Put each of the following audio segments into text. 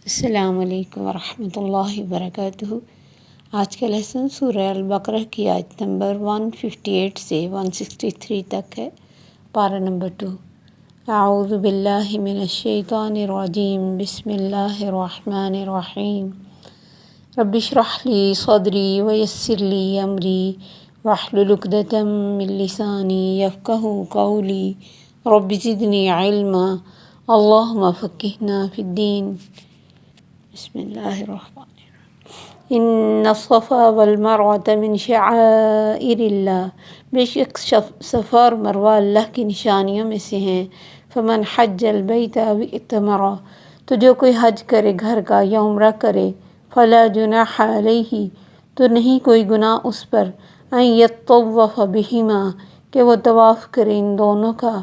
السلام علیکم ورحمۃ اللہ وبرکاتہ۔ آج کا لیسن سورہ البقرہ کی آیت نمبر 158 سے 163 تک ہے۔ پارہ نمبر 2۔ اعوذ باللہ من الشیطان الرجیم، بسم اللہ الرحمن الرحیم۔ رب اشرح لی صدری ویسر لی امری واحلل عقدۃ من لسانی یفقہوا قولی رب زدنی علما اللہم فقہنا فی الدین۔ بسم اللہ الرحمن الرحیم۔ ان الصفا والمروۃ من شعائر اللہ، بے شک صفا اور مروہ اللہ کی نشانیوں میں سے ہیں۔ فمن حج البیت او اعتمر، تو جو کوئی حج کرے گھر کا یا عمرہ کرے، فلا جناح علیہ، تو نہیں کوئی گناہ اس پر، ان یطوف بہما، کہ وہ طواف کرے ان دونوں کا۔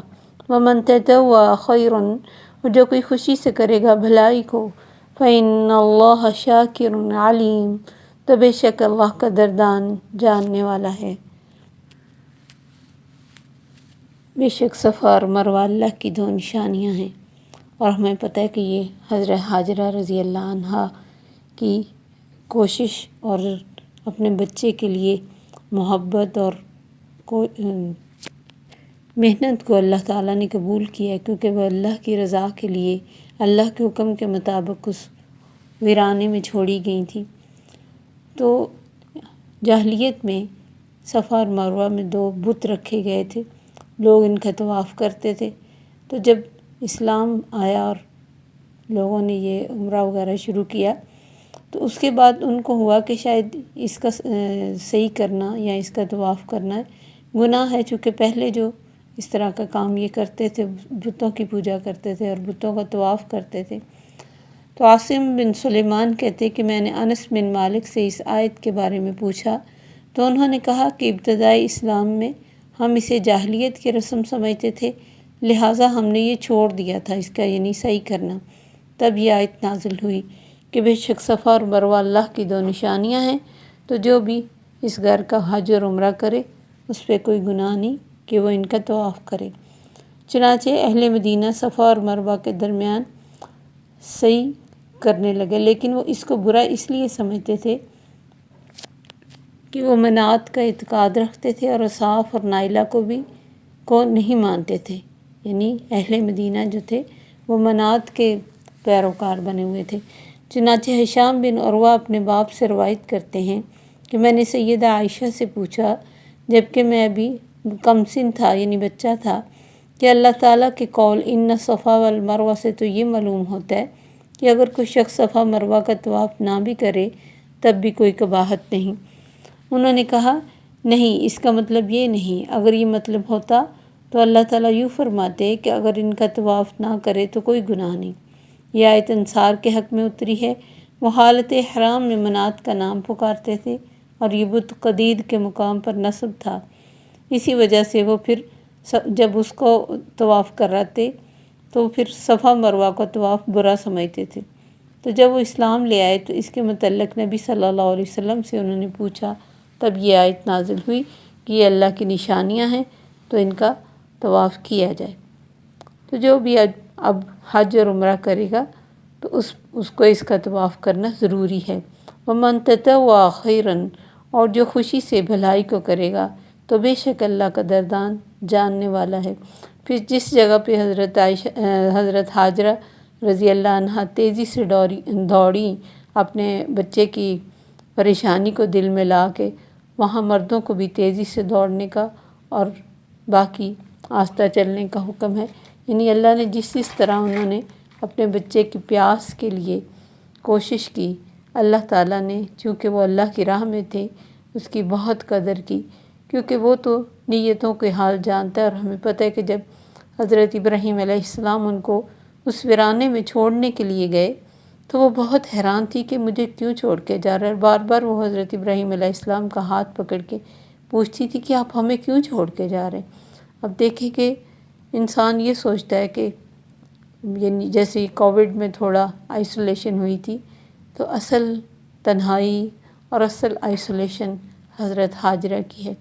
ومن تطوع خیر، اور جو کوئی خوشی سے کرے گا بھلائی کو، فإن اللہ شاکر علیم، تو بے شک اللہ قدردان جاننے والا ہے۔ بے شک صفا اور مروہ اللہ کی دو نشانیاں ہیں، اور ہمیں پتہ ہے کہ یہ حضرت ہاجرہ رضی اللہ عنہا کی کوشش اور اپنے بچے کے لیے محبت اور محنت کو اللہ تعالیٰ نے قبول کیا ہے، کیونکہ وہ اللہ کی رضا کے لیے اللہ کے حکم کے مطابق اس ویرانے میں چھوڑی گئی تھیں۔ تو جاہلیت میں صفا اور مروہ میں دو بت رکھے گئے تھے، لوگ ان کا طواف کرتے تھے۔ تو جب اسلام آیا اور لوگوں نے یہ عمرہ وغیرہ شروع کیا، تو اس کے بعد ان کو ہوا کہ شاید اس کا صحیح کرنا یا اس کا طواف کرنا گناہ ہے، چونکہ پہلے جو اس طرح کا کام یہ کرتے تھے، بتوں کی پوجا کرتے تھے اور بتوں کا طواف کرتے تھے۔ تو عاصم بن سلیمان کہتے کہ میں نے انس بن مالک سے اس آیت کے بارے میں پوچھا، تو انہوں نے کہا کہ ابتدائی اسلام میں ہم اسے جاہلیت کی رسم سمجھتے تھے، لہٰذا ہم نے یہ چھوڑ دیا تھا، اس کا یعنی صحیح کرنا۔ تب یہ آیت نازل ہوئی کہ بے شک صفا اور مروہ اللہ کی دو نشانیاں ہیں، تو جو بھی اس گھر کا حج اور عمرہ کرے اس پہ کوئی گناہ نہیں کہ وہ ان کا طواف کرے۔ چنانچہ اہل مدینہ صفا اور مروہ کے درمیان صحیح کرنے لگے، لیکن وہ اس کو برا اس لیے سمجھتے تھے کہ وہ منات کا اعتقاد رکھتے تھے اور اصحاف اور نائلہ کو نہیں مانتے تھے، یعنی اہل مدینہ جو تھے وہ منات کے پیروکار بنے ہوئے تھے۔ چنانچہ ہشام بن عروہ اپنے باپ سے روایت کرتے ہیں کہ میں نے سیدہ عائشہ سے پوچھا، جبکہ میں ابھی کم سن تھا یعنی بچہ تھا، کہ اللہ تعالیٰ کے قول ان الصفا والمروہ سے تو یہ معلوم ہوتا ہے کہ اگر کوئی شخص صفا مروہ کا طواف نہ بھی کرے تب بھی کوئی قباحت نہیں۔ انہوں نے کہا نہیں، اس کا مطلب یہ نہیں، اگر یہ مطلب ہوتا تو اللہ تعالیٰ یوں فرماتے کہ اگر ان کا طواف نہ کرے تو کوئی گناہ نہیں۔ یہ آیت انصار کے حق میں اتری ہے، وہ حالت احرام میں منات کا نام پکارتے تھے اور یہ بت قدید کے مقام پر نصب تھا، اسی وجہ سے وہ پھر جب اس کو طواف کراتے تو پھر صفا مروہ کا طواف برا سمجھتے تھے۔ تو جب وہ اسلام لے آئے تو اس کے متعلق نبی صلی اللہ علیہ وسلم سے انہوں نے پوچھا، تب یہ آیت نازل ہوئی کہ یہ اللہ کی نشانیاں ہیں تو ان کا طواف کیا جائے۔ تو جو بھی اب حج اور عمرہ کرے گا تو اس کو اس کا طواف کرنا ضروری ہے۔ ومن تطوع خیرا، اور جو خوشی سے بھلائی کو کرے گا تو بے شک اللہ قدردان جاننے والا ہے۔ پھر جس جگہ پہ حضرت ہاجرہ رضی اللہ عنہا تیزی سے دوڑی اپنے بچے کی پریشانی کو دل میں لا کے، وہاں مردوں کو بھی تیزی سے دوڑنے کا اور باقی آہستہ چلنے کا حکم ہے۔ یعنی اللہ نے جس طرح انہوں نے اپنے بچے کی پیاس کے لیے کوشش کی، اللہ تعالیٰ نے چونکہ وہ اللہ کی راہ میں تھے اس کی بہت قدر کی، کیونکہ وہ تو نیتوں کے حال جانتا ہے، اور ہمیں پتہ ہے کہ جب حضرت ابراہیم علیہ السلام ان کو اس ویرانے میں چھوڑنے کے لیے گئے تو وہ بہت حیران تھی کہ مجھے کیوں چھوڑ کے جا رہا ہے، بار بار وہ حضرت ابراہیم علیہ السلام کا ہاتھ پکڑ کے پوچھتی تھی کہ آپ ہمیں کیوں چھوڑ کے جا رہے ہیں۔ اب دیکھیں کہ انسان یہ سوچتا ہے کہ یعنی جیسے کووڈ میں تھوڑا آئسولیشن ہوئی تھی، تو اصل تنہائی اور اصل آئسولیشن حضرت ہاجرہ کی ہے۔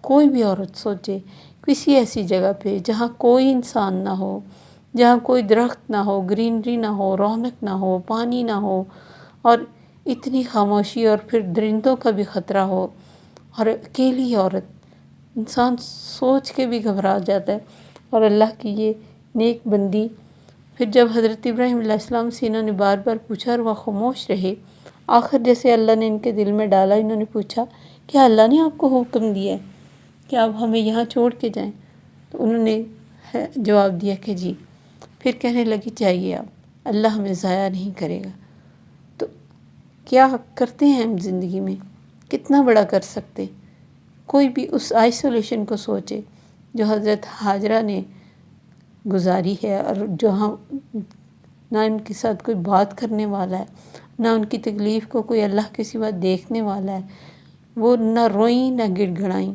کوئی بھی عورت سوچے کسی ایسی جگہ پہ جہاں کوئی انسان نہ ہو، جہاں کوئی درخت نہ ہو، گرینری نہ ہو، رونق نہ ہو، پانی نہ ہو، اور اتنی خاموشی، اور پھر درندوں کا بھی خطرہ ہو، اور اکیلی عورت، انسان سوچ کے بھی گھبرا جاتا ہے۔ اور اللہ کی یہ نیک بندی، پھر جب حضرت ابراہیم علیہ السلام سے انہوں نے بار بار پوچھا اور وہ خاموش رہے، آخر جیسے اللہ نے ان کے دل میں ڈالا، انہوں نے پوچھا کہ اللہ نے آپ کو حکم دیا ہے کہ آپ ہمیں یہاں چھوڑ کے جائیں؟ تو انہوں نے جواب دیا کہ جی۔ پھر کہنے لگی چاہیے آپ، اللہ ہمیں ضائع نہیں کرے گا۔ تو کیا کرتے ہیں ہم زندگی میں، کتنا بڑا کر سکتے؟ کوئی بھی اس آئسولیشن کو سوچے جو حضرت ہاجرہ نے گزاری ہے، اور جو ہم نہ ان کے ساتھ کوئی بات کرنے والا ہے، نہ ان کی تکلیف کو کوئی اللہ کے سوا دیکھنے والا ہے، وہ نہ روئیں نہ گڑ گڑائیں،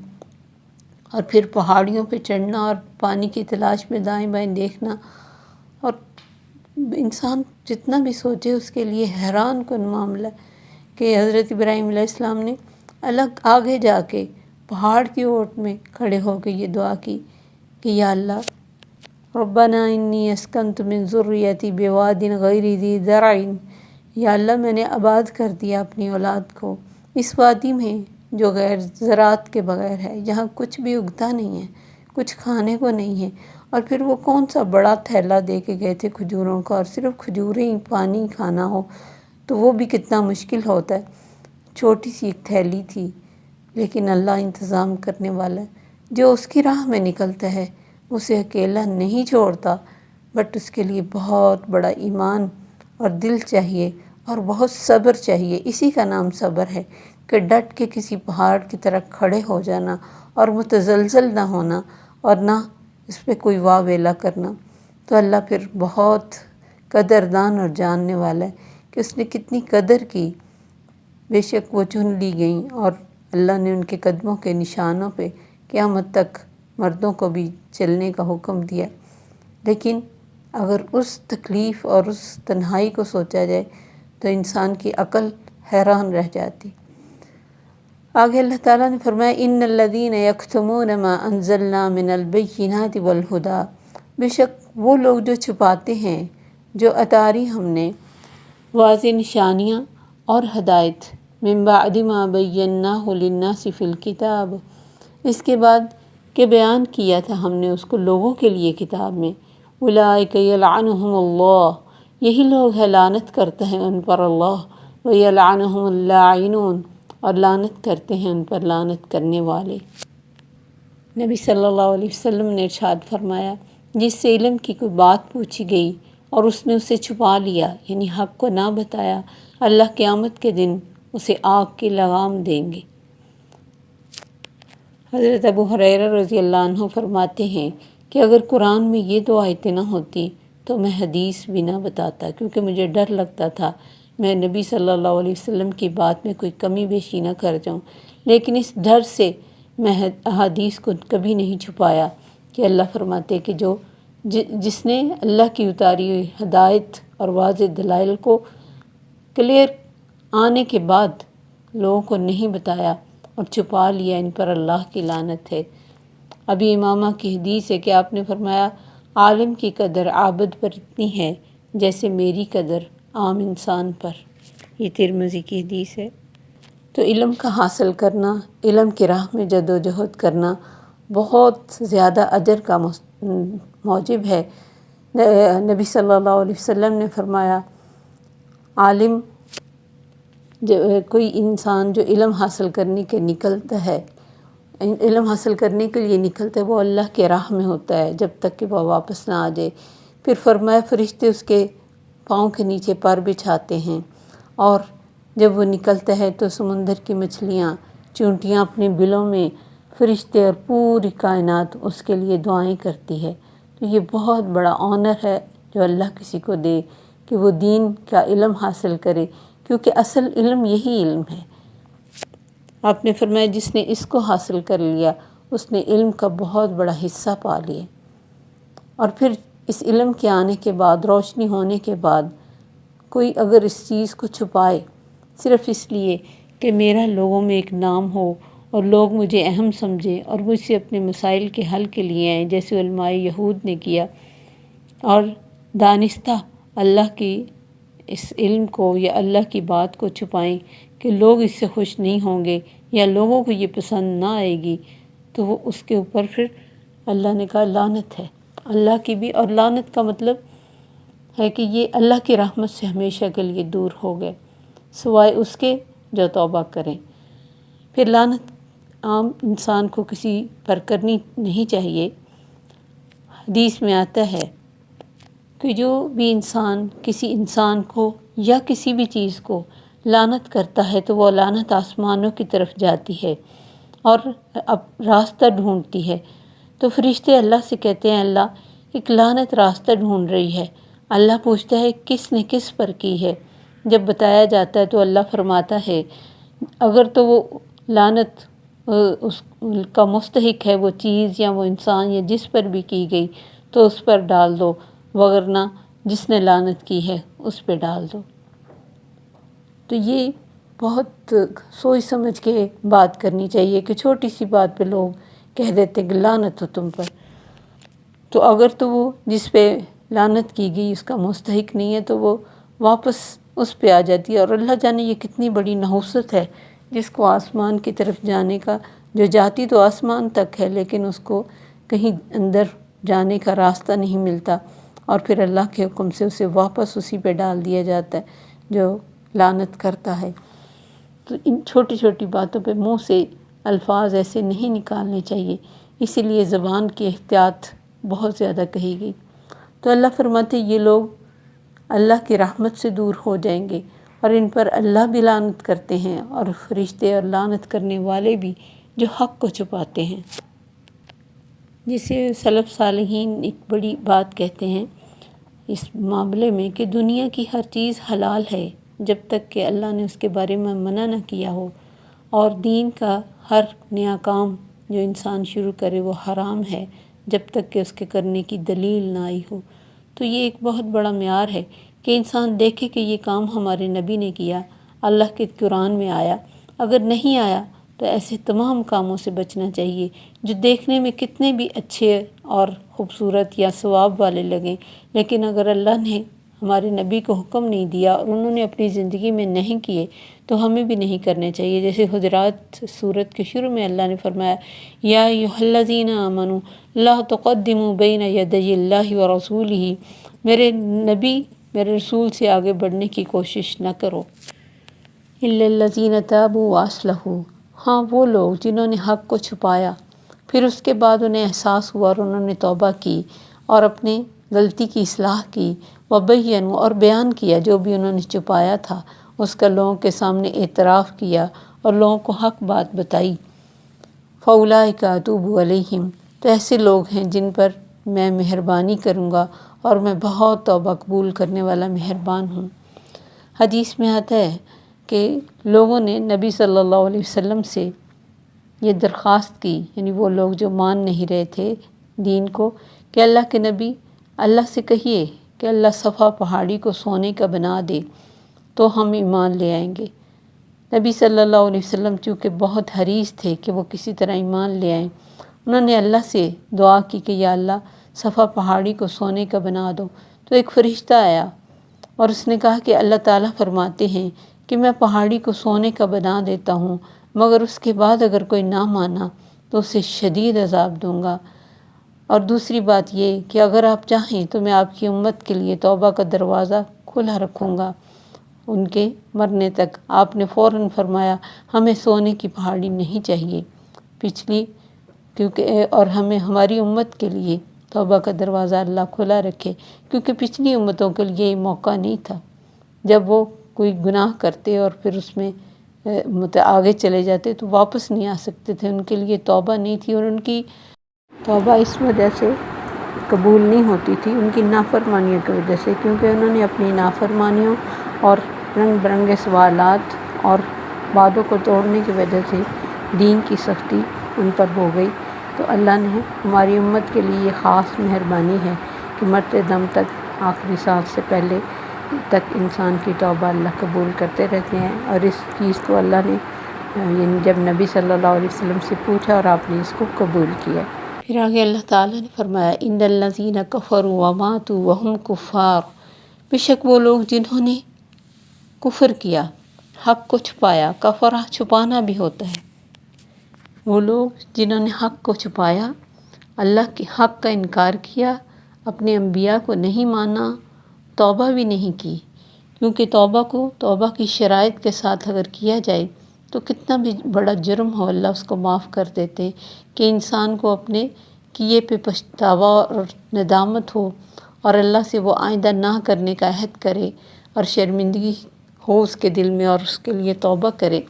اور پھر پہاڑیوں پہ چڑھنا اور پانی کی تلاش میں دائیں بائیں دیکھنا، اور انسان جتنا بھی سوچے اس کے لیے حیران کن معاملہ ہے کہ حضرت ابراہیم علیہ السلام نے الگ آگے جا کے پہاڑ کی اوٹ میں کھڑے ہو کے یہ دعا کی کہ یا اللہ، ربنا انی اسکنت من ذریتی بواد غیر ذی زرع، یا اللہ میں نے آباد کر دیا اپنی اولاد کو اس وادی میں جو غیر زراعت کے بغیر ہے، جہاں کچھ بھی اگتا نہیں ہے، کچھ کھانے کو نہیں ہے۔ اور پھر وہ کون سا بڑا تھیلا دے کے گئے تھے کھجوروں کا، اور صرف کھجوریں ہی پانی کھانا ہو تو وہ بھی کتنا مشکل ہوتا ہے۔ چھوٹی سی ایک تھیلی تھی، لیکن اللہ انتظام کرنے والا ہے، جو اس کی راہ میں نکلتا ہے اسے اکیلا نہیں چھوڑتا، بٹ اس کے لیے بہت بڑا ایمان اور دل چاہیے، اور بہت صبر چاہیے۔ اسی کا نام صبر ہے کہ ڈٹ کے کسی پہاڑ کی طرح کھڑے ہو جانا، اور متزلزل نہ ہونا، اور نہ اس پہ کوئی واہ ویلا کرنا۔ تو اللہ پھر بہت قدردان اور جاننے والا ہے کہ اس نے کتنی قدر کی۔ بے شک وہ چن لی گئیں، اور اللہ نے ان کے قدموں کے نشانوں پہ قیامت تک مردوں کو بھی چلنے کا حکم دیا۔ لیکن اگر اس تکلیف اور اس تنہائی کو سوچا جائے تو انسان کی عقل حیران رہ جاتی۔ آگے اللہ تعالیٰ نے فرمایا ان الذین یکتمون ما انزلنا من البینات والہدی، بے شک وہ لوگ جو چھپاتے ہیں جو اتاری ہم نے واضح نشانیاں اور ہدایت، من بعد ما بیناہ للناس فی الکتاب، اس کے بعد کہ بیان کیا تھا ہم نے اس کو لوگوں کے لیے کتاب میں، اولئک یلعنہم اللہ، یہی لوگ ہیں لعنت کرتے ہیں ان پر اللہ، ویلعنہم اللاعنون، اور لعنت کرتے ہیں ان پر لعنت کرنے والے۔ نبی صلی اللہ علیہ وسلم نے ارشاد فرمایا جس سے علم کی کوئی بات پوچھی گئی اور اس نے اسے چھپا لیا، یعنی حق کو نہ بتایا، اللہ قیامت کے دن اسے آگ کی لگام دیں گے۔ حضرت ابو ہریرہ رضی اللہ عنہ فرماتے ہیں کہ اگر قرآن میں یہ دو آیتیں نہ ہوتی تو میں حدیث بھی نہ بتاتا، کیونکہ مجھے ڈر لگتا تھا میں نبی صلی اللہ علیہ وسلم کی بات میں کوئی کمی بیشی نہ کر جاؤں۔ لیکن اس ڈر سے میں احادیث کو کبھی نہیں چھپایا کہ اللہ فرماتے کہ جس نے اللہ کی اتاری ہوئی ہدایت اور واضح دلائل کو کلیئر آنے کے بعد لوگوں کو نہیں بتایا اور چھپا لیا، ان پر اللہ کی لعنت ہے۔ ابھی امامہ کی حدیث ہے کہ آپ نے فرمایا عالم کی قدر عابد پر اتنی ہے جیسے میری قدر عام انسان پر۔ یہ ترمذی کی حدیث ہے۔ تو علم کا حاصل کرنا، علم کی راہ میں جد و جہد کرنا بہت زیادہ اجر کا موجب ہے۔ نبی صلی اللہ علیہ وسلم نے فرمایا عالم کوئی انسان جو علم حاصل کرنے کے نکلتا ہے، علم حاصل کرنے کے لیے نکلتا ہے، وہ اللہ کے راہ میں ہوتا ہے جب تک کہ وہ واپس نہ آ جائے۔ پھر فرمایا فرشتے اس کے پاؤں کے نیچے پر بچھاتے ہیں، اور جب وہ نکلتا ہے تو سمندر کی مچھلیاں، چونٹیاں اپنے بلوں میں، فرشتے اور پوری کائنات اس کے لیے دعائیں کرتی ہے۔ تو یہ بہت بڑا آنر ہے جو اللہ کسی کو دے کہ وہ دین کا علم حاصل کرے، کیونکہ اصل علم یہی علم ہے۔ آپ نے فرمایا جس نے اس کو حاصل کر لیا اس نے علم کا بہت بڑا حصہ پا لیا۔ اور پھر اس علم کے آنے کے بعد، روشنی ہونے کے بعد، کوئی اگر اس چیز کو چھپائے صرف اس لیے کہ میرا لوگوں میں ایک نام ہو اور لوگ مجھے اہم سمجھیں اور مجھ سے اپنے مسائل کے حل کے لیے آئیں، جیسے علماء یہود نے کیا، اور دانستہ اللہ کی اس علم کو یا اللہ کی بات کو چھپائیں کہ لوگ اس سے خوش نہیں ہوں گے یا لوگوں کو یہ پسند نہ آئے گی، تو وہ اس کے اوپر پھر اللہ نے کہا لعنت ہے اللہ کی بھی۔ اور لعنت کا مطلب ہے کہ یہ اللہ کی رحمت سے ہمیشہ کے لیے دور ہو گئے، سوائے اس کے جو توبہ کریں۔ پھر لعنت عام انسان کو کسی پر کرنی نہیں چاہیے۔ حدیث میں آتا ہے کہ جو بھی انسان کسی انسان کو یا کسی بھی چیز کو لعنت کرتا ہے تو وہ لعنت آسمانوں کی طرف جاتی ہے اور اب راستہ ڈھونڈتی ہے۔ تو فرشتے اللہ سے کہتے ہیں اللہ ایک لعنت راستہ ڈھونڈ رہی ہے۔ اللہ پوچھتا ہے کس نے کس پر کی ہے؟ جب بتایا جاتا ہے تو اللہ فرماتا ہے اگر تو وہ لعنت اس کا مستحق ہے وہ چیز یا وہ انسان یا جس پر بھی کی گئی تو اس پر ڈال دو، وگرنہ جس نے لعنت کی ہے اس پہ ڈال دو۔ تو یہ بہت سوچ سمجھ کے بات کرنی چاہیے کہ چھوٹی سی بات پہ لوگ کہہ دیتے کہ لعنت ہو تم پر، تو اگر تو وہ جس پہ لعنت کی گئی اس کا مستحق نہیں ہے تو وہ واپس اس پہ آ جاتی ہے۔ اور اللہ جانے یہ کتنی بڑی نحوست ہے جس کو آسمان کی طرف جانے کا، جو جاتی تو آسمان تک ہے لیکن اس کو کہیں اندر جانے کا راستہ نہیں ملتا، اور پھر اللہ کے حکم سے اسے واپس اسی پہ ڈال دیا جاتا ہے جو لعنت کرتا ہے۔ تو ان چھوٹی چھوٹی باتوں پہ منہ سے الفاظ ایسے نہیں نکالنے چاہیے، اسی لیے زبان کی احتیاط بہت زیادہ کہی گئی۔ تو اللہ فرماتے یہ لوگ اللہ کی رحمت سے دور ہو جائیں گے، اور ان پر اللہ بھی لعنت کرتے ہیں اور فرشتے اور لعنت کرنے والے بھی جو حق کو چھپاتے ہیں، جسے سلف صالحین ایک بڑی بات کہتے ہیں اس معاملے میں کہ دنیا کی ہر چیز حلال ہے جب تک کہ اللہ نے اس کے بارے میں منع نہ کیا ہو، اور دین کا ہر نیا کام جو انسان شروع کرے وہ حرام ہے جب تک کہ اس کے کرنے کی دلیل نہ آئی ہو۔ تو یہ ایک بہت بڑا معیار ہے کہ انسان دیکھے کہ یہ کام ہمارے نبی نے کیا، اللہ کے قرآن میں آیا، اگر نہیں آیا تو ایسے تمام کاموں سے بچنا چاہیے جو دیکھنے میں کتنے بھی اچھے اور خوبصورت یا ثواب والے لگیں، لیکن اگر اللہ نے ہمارے نبی کو حکم نہیں دیا اور انہوں نے اپنی زندگی میں نہیں کیے تو ہمیں بھی نہیں کرنے چاہیے۔ جیسے حجرات سورت کے شروع میں اللہ نے فرمایا یا ایھا الذین آمنوا لا تقدموا بین یدی اللہ ورسولہ، میرے نبی میرے رسول سے آگے بڑھنے کی کوشش نہ کرو۔ الا الذین تابوا واصلحوا، ہاں وہ لوگ جنہوں نے حق کو چھپایا پھر اس کے بعد انہیں احساس ہوا اور انہوں نے توبہ کی اور اپنے غلطی کی اصلاح کی، وبینوا اور بیان کیا جو بھی انہوں نے چھپایا تھا اس کا لوگوں کے سامنے اعتراف کیا اور لوگوں کو حق بات بتائی، فاولئک اتوب علیہم، تو ایسے لوگ ہیں جن پر میں مہربانی کروں گا اور میں بہت توبہ قبول کرنے والا مہربان ہوں۔ حدیث میں آتا ہے کہ لوگوں نے نبی صلی اللہ علیہ وسلم سے یہ درخواست کی، یعنی وہ لوگ جو مان نہیں رہے تھے دین کو، کہ اللہ کے نبی اللہ سے کہیے کہ اللہ صفا پہاڑی کو سونے کا بنا دے تو ہم ایمان لے آئیں گے۔ نبی صلی اللہ علیہ وسلم چونکہ بہت حریص تھے کہ وہ کسی طرح ایمان لے آئیں، انہوں نے اللہ سے دعا کی کہ یا اللہ صفا پہاڑی کو سونے کا بنا دو۔ تو ایک فرشتہ آیا اور اس نے کہا کہ اللہ تعالیٰ فرماتے ہیں کہ میں پہاڑی کو سونے کا بنا دیتا ہوں، مگر اس کے بعد اگر کوئی نہ مانا تو اسے شدید عذاب دوں گا، اور دوسری بات یہ کہ اگر آپ چاہیں تو میں آپ کی امت کے لیے توبہ کا دروازہ کھلا رکھوں گا ان کے مرنے تک۔ آپ نے فوراً فرمایا ہمیں سونے کی پہاڑی نہیں چاہیے پچھلی، کیونکہ اور ہمیں ہماری امت کے لیے توبہ کا دروازہ اللہ کھلا رکھے، کیونکہ پچھلی امتوں کے لیے یہ موقع نہیں تھا۔ جب وہ کوئی گناہ کرتے اور پھر اس میں آگے چلے جاتے تو واپس نہیں آ سکتے تھے، ان کے لیے توبہ نہیں تھی، اور ان کی توبہ اس وجہ سے قبول نہیں ہوتی تھی ان کی نافرمانیوں کی وجہ سے، کیونکہ انہوں نے اپنی نافرمانیوں اور رنگ برنگے سوالات اور وعدوں کو توڑنے کی وجہ سے دین کی سختی ان پر ہو گئی۔ تو اللہ نے ہماری امت کے لیے یہ خاص مہربانی ہے کہ مرتے دم تک آخری سانس سے پہلے تک انسان کی توبہ اللہ قبول کرتے رہتے ہیں، اور اس چیز کو اللہ نے یعنی جب نبی صلی اللہ علیہ وسلم سے پوچھا اور آپ نے اس کو قبول کیا۔ پھر آگے اللہ تعالیٰ نے فرمایا ان الذین کفروا وماتوا وہم کفار، بے شک وہ لوگ جنہوں نے کفر کیا، حق کو چھپایا، کفرہ چھپانا بھی ہوتا ہے، وہ لوگ جنہوں نے حق کو چھپایا، اللہ کے حق کا انکار کیا، اپنے انبیاء کو نہیں مانا، توبہ بھی نہیں کی، کیونکہ توبہ کی شرائط کے ساتھ اگر کیا جائے تو کتنا بھی بڑا جرم ہو اللہ اس کو معاف کر دیتے، کہ انسان کو اپنے کیے پہ پچھتاوا اور ندامت ہو اور اللہ سے وہ آئندہ نہ کرنے کا عہد کرے اور شرمندگی ہو اس کے دل میں اور اس کے لیے توبہ کرے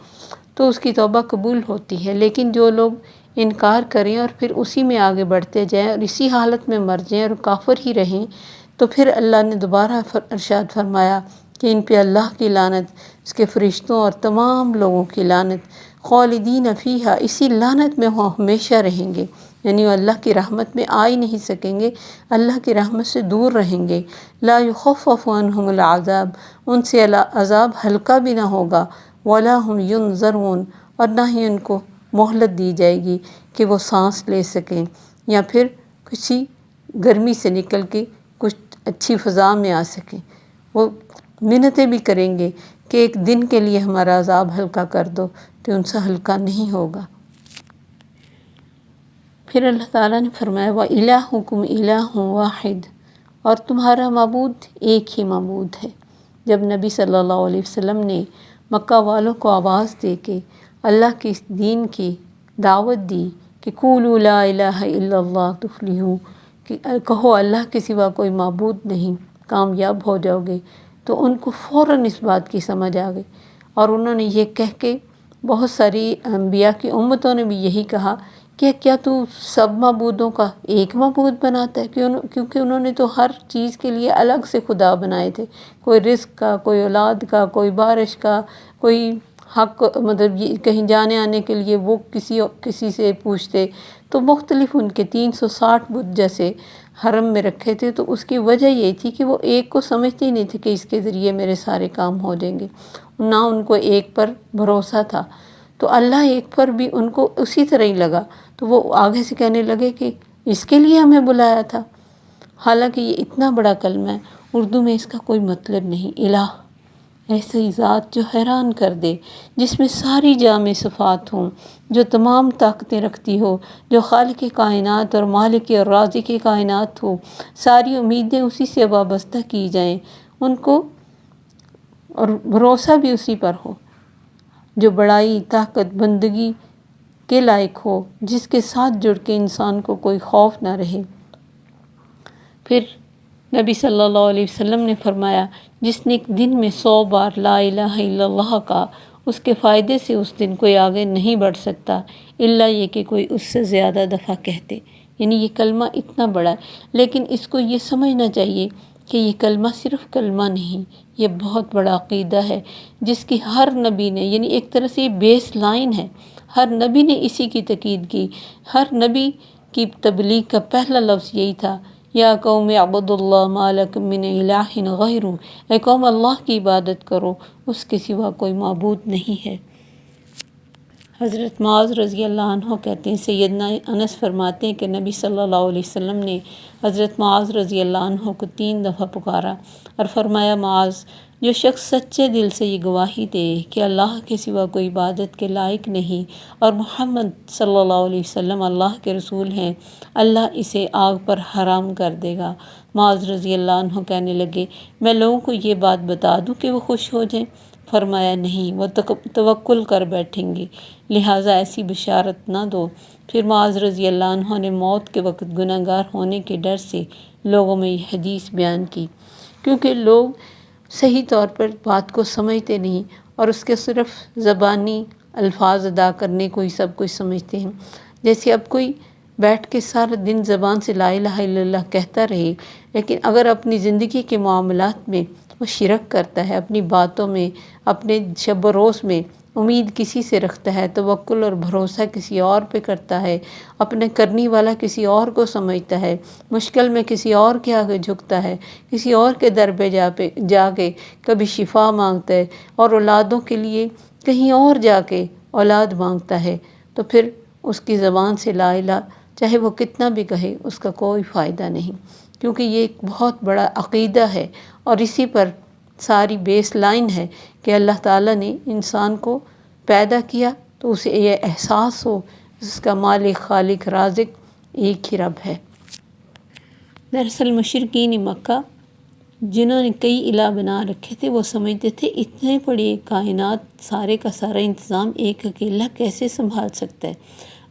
تو اس کی توبہ قبول ہوتی ہے۔ لیکن جو لوگ انکار کریں اور پھر اسی میں آگے بڑھتے جائیں اور اسی حالت میں مر جائیں اور کافر ہی رہیں، تو پھر اللہ نے دوبارہ ارشاد فرمایا کہ ان پہ اللہ کی لعنت، اس کے فرشتوں اور تمام لوگوں کی لعنت، خالدین فیہا، اسی لعنت میں وہ ہمیشہ رہیں گے، یعنی وہ اللہ کی رحمت میں آ ہی نہیں سکیں گے، اللہ کی رحمت سے دور رہیں گے۔ لا یخفف عنہم العذاب، ان سے عذاب ہلکا بھی نہ ہوگا، ولا هم ینظرون، اور نہ ہی ان کو مہلت دی جائے گی کہ وہ سانس لے سکیں یا پھر کسی گرمی سے نکل کے کچھ اچھی فضا میں آ سکیں۔ وہ منتیں بھی کریں گے کہ ایک دن کے لیے ہمارا عذاب ہلکا کر دو، تو ان سے ہلکا نہیں ہوگا۔ پھر اللہ تعالیٰ نے فرمایا وَإِلَٰهُكُمْ إِلَٰهٌ وَاحِدٌ، اور تمہارا معبود ایک ہی معبود ہے۔ جب نبی صلی اللہ علیہ وسلم نے مکہ والوں کو آواز دے کے اللہ کے اس دین کی دعوت دی کہ قولوا لا الہ الا اللہ تفلحوا، کہ کہو اللہ کے سوا کوئی معبود نہیں، کامیاب ہو جاؤ گے، تو ان کو فوراً اس بات کی سمجھ آ گئی، اور انہوں نے یہ کہہ کے، بہت ساری انبیاء کی امتوں نے بھی یہی کہا کہ کیا تو سب معبودوں کا ایک معبود بناتا ہے، کیونکہ انہوں نے تو ہر چیز کے لیے الگ سے خدا بنائے تھے، کوئی رزق کا، کوئی اولاد کا، کوئی بارش کا، کوئی حق، مطلب کہیں جانے آنے کے لیے وہ کسی سے پوچھتے، تو مختلف ان کے 360 بت جیسے حرم میں رکھے تھے۔ تو اس کی وجہ یہ تھی کہ وہ ایک کو سمجھتے ہی نہیں تھے کہ اس کے ذریعے میرے سارے کام ہو جائیں گے، نہ ان کو ایک پر بھروسہ تھا۔ تو اللہ ایک پر بھی ان کو اسی طرح ہی لگا، تو وہ آگے سے کہنے لگے کہ اس کے لیے ہمیں بلایا تھا، حالانکہ یہ اتنا بڑا کلمہ ہے، اردو میں اس کا کوئی مطلب نہیں۔ الہ، ایسی ذات جو حیران کر دے، جس میں ساری جامع صفات ہوں، جو تمام طاقتیں رکھتی ہو، جو خالق کائنات اور مالک اور رازق کائنات ہو، ساری امیدیں اسی سے وابستہ کی جائیں ان کو، اور بھروسہ بھی اسی پر ہو، جو بڑائی، طاقت، بندگی کے لائق ہو، جس کے ساتھ جڑ کے انسان کو کوئی خوف نہ رہے۔ پھر نبی صلی اللہ علیہ وسلم نے فرمایا جس نے ایک دن میں 100 بار لا الہ الا اللہ کا، اس کے فائدے سے اس دن کوئی آگے نہیں بڑھ سکتا الا یہ کہ کوئی اس سے زیادہ دفعہ کہتے، یعنی یہ کلمہ اتنا بڑا ہے۔ لیکن اس کو یہ سمجھنا چاہیے کہ یہ کلمہ صرف کلمہ نہیں، یہ بہت بڑا عقیدہ ہے جس کی ہر نبی نے، یعنی ایک طرح سے یہ بیس لائن ہے، ہر نبی نے اسی کی تاکید کی، ہر نبی کی تبلیغ کا پہلا لفظ یہی تھا، یا قوم اعبدوا اللہ ما لکم من الہ غیرہ، اے قوم اللہ کی عبادت کرو، اس کے سوا کوئی معبود نہیں ہے۔ حضرت معاذ رضی اللہ عنہ کہتے ہیں، سیدنا انس فرماتے ہیں کہ نبی صلی اللہ علیہ وسلم نے حضرت معاذ رضی اللہ عنہ کو 3 دفعہ پکارا اور فرمایا معاذ، جو شخص سچے دل سے یہ گواہی دے کہ اللہ کے سوا کوئی عبادت کے لائق نہیں اور محمد صلی اللہ علیہ وسلم اللہ کے رسول ہیں، اللہ اسے آگ پر حرام کر دے گا۔ معاذ رضی اللہ عنہ کہنے لگے، میں لوگوں کو یہ بات بتا دوں کہ وہ خوش ہو جائیں؟ فرمایا نہیں، وہ توکل کر بیٹھیں گے، لہٰذا ایسی بشارت نہ دو۔ پھر معاذ رضی اللہ عنہ نے موت کے وقت گناہگار ہونے کے ڈر سے لوگوں میں یہ حدیث بیان کی، کیونکہ لوگ صحیح طور پر بات کو سمجھتے نہیں اور اس کے صرف زبانی الفاظ ادا کرنے کو ہی سب کچھ سمجھتے ہیں۔ جیسے اب کوئی بیٹھ کے سارا دن زبان سے لا الہ الا اللہ کہتا رہے، لیکن اگر اپنی زندگی کے معاملات میں وہ شرک کرتا ہے، اپنی باتوں میں، اپنے شب و روز میں امید کسی سے رکھتا ہے، توکل اور بھروسہ کسی اور پہ کرتا ہے، اپنے کرنی والا کسی اور کو سمجھتا ہے، مشکل میں کسی اور کے آگے جھکتا ہے، کسی اور کے در پہ جا کے کبھی شفا مانگتا ہے اور اولادوں کے لیے کہیں اور جا کے اولاد مانگتا ہے، تو پھر اس کی زبان سے لا الہ چاہے وہ کتنا بھی کہے اس کا کوئی فائدہ نہیں، کیونکہ یہ ایک بہت بڑا عقیدہ ہے اور اسی پر ساری بیس لائن ہے کہ اللہ تعالیٰ نے انسان کو پیدا کیا تو اسے یہ احساس ہو اس کا مالک خالق رازق ایک ہی رب ہے۔ دراصل مشرکین مکہ جنہوں نے کئی الہ بنا رکھے تھے وہ سمجھتے تھے اتنے بڑے کائنات سارے کا سارا انتظام ایک اکیلا کیسے سنبھال سکتا ہے۔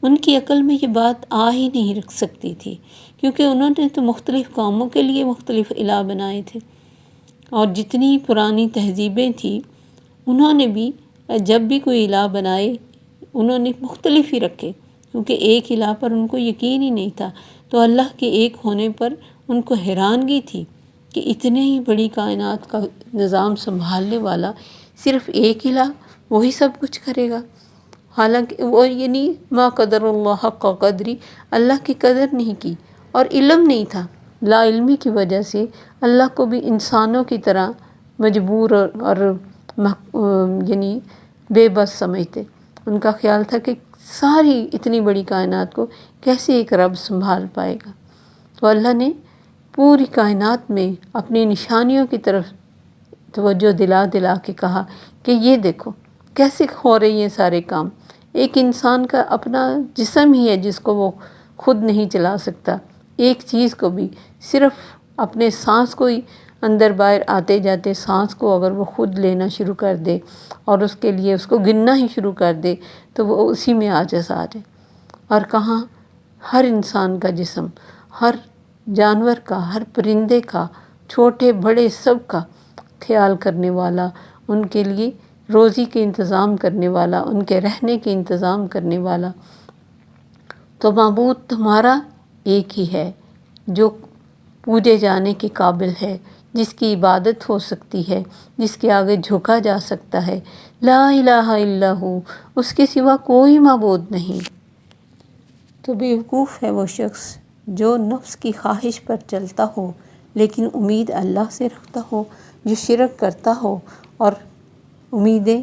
ان کی عقل میں یہ بات آ ہی نہیں رکھ سکتی تھی، کیونکہ انہوں نے تو مختلف کاموں کے لیے مختلف الہ بنائے تھے، اور جتنی پرانی تہذیبیں تھیں انہوں نے بھی جب بھی کوئی الہ بنائے انہوں نے مختلف ہی رکھے، کیونکہ ایک الہ پر ان کو یقین ہی نہیں تھا۔ تو اللہ کے ایک ہونے پر ان کو حیرانگی تھی کہ اتنے ہی بڑی کائنات کا نظام سنبھالنے والا صرف ایک الہ، وہی سب کچھ کرے گا۔ حالانکہ وہ یعنی ما قدر اللہ حق قدری، اللہ کی قدر نہیں کی، اور علم نہیں تھا۔ لا علمی کی وجہ سے اللہ کو بھی انسانوں کی طرح مجبور اور یعنی بے بس سمجھتے۔ ان کا خیال تھا کہ ساری اتنی بڑی کائنات کو کیسے ایک رب سنبھال پائے گا۔ تو اللہ نے پوری کائنات میں اپنی نشانیوں کی طرف توجہ دلا دلا کے کہا کہ یہ دیکھو کیسے ہو رہی ہیں سارے کام۔ ایک انسان کا اپنا جسم ہی ہے جس کو وہ خود نہیں چلا سکتا، ایک چیز کو بھی صرف اپنے سانس کو ہی اندر باہر آتے جاتے سانس کو اگر وہ خود لینا شروع کر دے اور اس کے لیے اس کو گننا ہی شروع کر دے تو وہ اسی میں عاجز آ جائے۔ اور کہاں ہر انسان کا جسم، ہر جانور کا، ہر پرندے کا، چھوٹے بڑے سب کا خیال کرنے والا، ان کے لیے روزی کے انتظام کرنے والا، ان کے رہنے کے انتظام کرنے والا۔ تو معبود تمہارا ایک ہی ہے جو پوجے جانے کے قابل ہے، جس کی عبادت ہو سکتی ہے، جس کے آگے جھکا جا سکتا ہے۔ لا الہ الا ہو، اس کے سوا کوئی معبود نہیں۔ تو بیوقوف ہے وہ شخص جو نفس کی خواہش پر چلتا ہو لیکن امید اللہ سے رکھتا ہو، جو شرک کرتا ہو اور امیدیں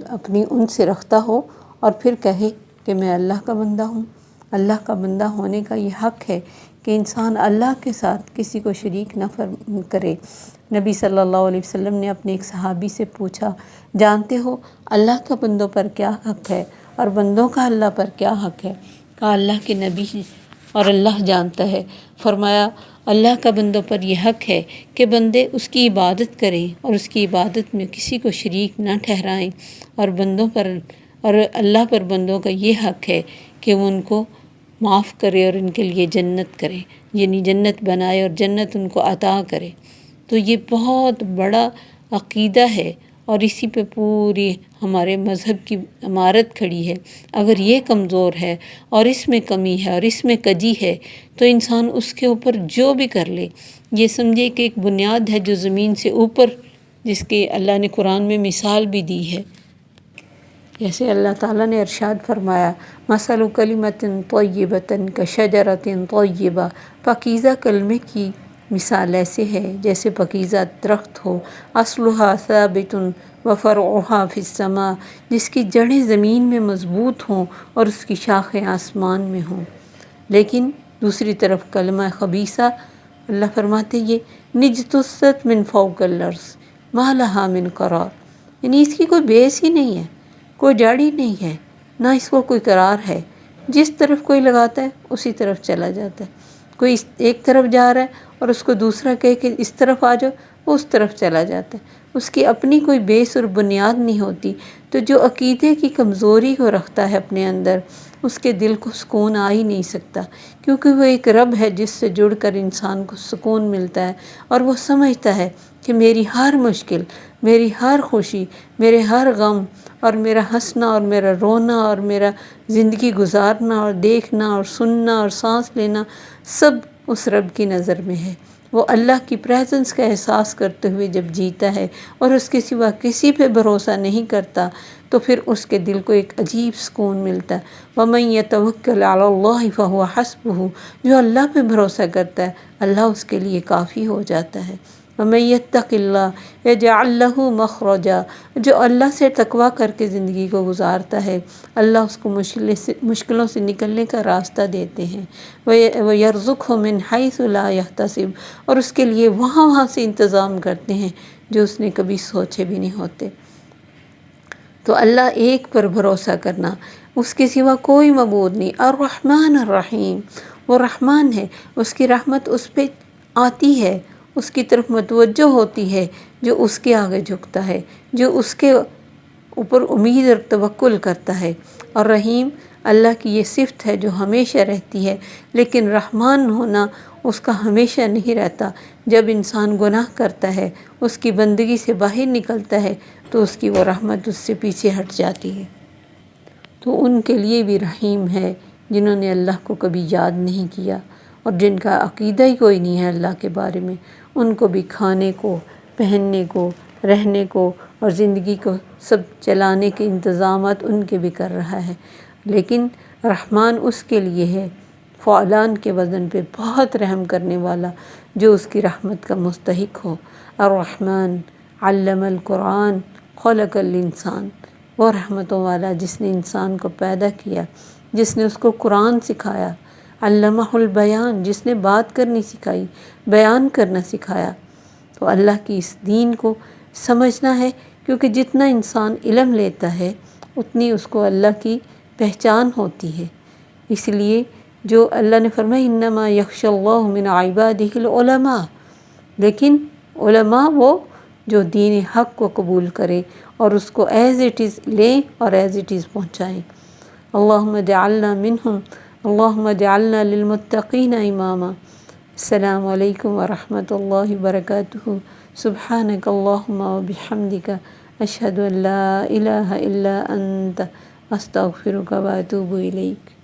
اپنی ان سے رکھتا ہو اور پھر کہے کہ میں اللہ کا بندہ ہوں۔ اللہ کا بندہ ہونے کا یہ حق ہے کہ انسان اللہ کے ساتھ کسی کو شریک نہ کرے۔ نبی صلی اللہ علیہ وسلم نے اپنے ایک صحابی سے پوچھا، جانتے ہو اللہ کا بندوں پر کیا حق ہے اور بندوں کا اللہ پر کیا حق ہے؟ کہا اللہ کے نبی اور اللہ جانتا ہے۔ فرمایا اللہ کا بندوں پر یہ حق ہے کہ بندے اس کی عبادت کریں اور اس کی عبادت میں کسی کو شریک نہ ٹھہرائیں، اور اللہ پر بندوں کا یہ حق ہے کہ وہ ان کو معاف کرے اور ان کے لیے جنت کرے، یعنی جنت بنائے اور جنت ان کو عطا کرے۔ تو یہ بہت بڑا عقیدہ ہے اور اسی پہ پوری ہمارے مذہب کی عمارت کھڑی ہے۔ اگر یہ کمزور ہے اور اس میں کمی ہے اور اس میں کجی ہے تو انسان اس کے اوپر جو بھی کر لے، یہ سمجھے کہ ایک بنیاد ہے جو زمین سے اوپر، جس کے اللہ نے قرآن میں مثال بھی دی ہے۔ جیسے اللہ تعالیٰ نے ارشاد فرمایا، مثل کلمۃ طیبۃ کشجرۃ طیبہ، پاکیزہ کلمے کی مثال ایسے ہے جیسے پاکیزہ درخت ہو، اصلھا ثابت وفرعھا فی السماء، جس کی جڑیں زمین میں مضبوط ہوں اور اس کی شاخیں آسمان میں ہوں۔ لیکن دوسری طرف کلمہ خبیثہ، اللہ فرماتے یہ نجتثت من فوق الارض ما لھا من قرار، یعنی اس کی کوئی بیس ہی نہیں ہے، کوئی جڑ ہی نہیں ہے، نہ اس کو کوئی قرار ہے۔ جس طرف کوئی لگاتا ہے اسی طرف چلا جاتا ہے۔ کوئی ایک طرف جا رہا ہے اور اس کو دوسرا کہے کہ اس طرف آ جاؤ، وہ اس طرف چلا جاتا ہے۔ اس کی اپنی کوئی بیس اور بنیاد نہیں ہوتی۔ تو جو عقیدے کی کمزوری کو رکھتا ہے اپنے اندر، اس کے دل کو سکون آ ہی نہیں سکتا، کیونکہ وہ ایک رب ہے جس سے جڑ کر انسان کو سکون ملتا ہے، اور وہ سمجھتا ہے کہ میری ہر مشکل، میری ہر خوشی، میرے ہر غم، اور میرا ہنسنا اور میرا رونا اور میرا زندگی گزارنا اور دیکھنا اور سننا اور سانس لینا سب اس رب کی نظر میں ہے۔ وہ اللہ کی پریزنس کا احساس کرتے ہوئے جب جیتا ہے اور اس کے سوا کسی پہ بھروسہ نہیں کرتا تو پھر اس کے دل کو ایک عجیب سکون ملتا ہے۔ وَمَن يَتَوَكَّلْ عَلَى اللَّهِ فَهُوَ حَسْبُهُ، جو اللہ پہ بھروسہ کرتا ہے اللہ اس کے لیے کافی ہو جاتا ہے۔ وَمَن يَتَّقِ اللَّهَ يَجْعَل لَّهُ مَخْرَجًا، جو اللہ سے تقویٰ کر کے زندگی کو گزارتا ہے اللہ اس کو مشکلوں سے نکلنے کا راستہ دیتے ہیں۔ وَيَرْزُقْهُ مِنْ حَيْثُ لَا يَحْتَسِبُ، اور اس کے لیے وہاں سے انتظام کرتے ہیں جو اس نے کبھی سوچے بھی نہیں ہوتے۔ تو اللہ ایک پر بھروسہ کرنا، اس کے سوا کوئی معبود نہیں۔ الرحمن الرحیم، وہ رحمان ہے، اس کی رحمت اس پہ آتی ہے، اس کی طرف متوجہ ہوتی ہے جو اس کے آگے جھکتا ہے، جو اس کے اوپر امید اور توکل کرتا ہے۔ اور رحیم اللہ کی یہ صفت ہے جو ہمیشہ رہتی ہے، لیکن رحمان ہونا اس کا ہمیشہ نہیں رہتا۔ جب انسان گناہ کرتا ہے، اس کی بندگی سے باہر نکلتا ہے تو اس کی وہ رحمت اس سے پیچھے ہٹ جاتی ہے۔ تو ان کے لیے بھی رحیم ہے جنہوں نے اللہ کو کبھی یاد نہیں کیا اور جن کا عقیدہ ہی کوئی نہیں ہے اللہ کے بارے میں، ان کو بھی کھانے کو، پہننے کو، رہنے کو اور زندگی کو سب چلانے کے انتظامات ان کے بھی کر رہا ہے۔ لیکن رحمان اس کے لیے ہے فعلان کے وزن پہ بہت رحم کرنے والا، جو اس کی رحمت کا مستحق ہو۔ الرحمن علم القرآن خلق الانسان، وہ رحمتوں والا جس نے انسان کو پیدا کیا، جس نے اس کو قرآن سکھایا۔ علمہ البیان، جس نے بات کرنی سکھائی، بیان کرنا سکھایا۔ تو اللہ کی اس دین کو سمجھنا ہے، کیونکہ جتنا انسان علم لیتا ہے اتنی اس کو اللہ کی پہچان ہوتی ہے۔ اس لیے جو اللہ نے فرمایا انما یخشی اللہ من عبادہ العلماء، لیکن علماء وہ جو دین حق کو قبول کرے اور اس کو ایز اٹ از لیں اور ایز اٹ از پہنچائیں۔ اللہم اجعلنا منہم، اللہم اجعلنا للمتقین اماما۔ السلام علیکم ورحمۃ اللہ وبرکاتہ۔ سبحانک اللہم وبحمدک، اشہد ان لا الہ الا انت، استغفرک واتوب الیک۔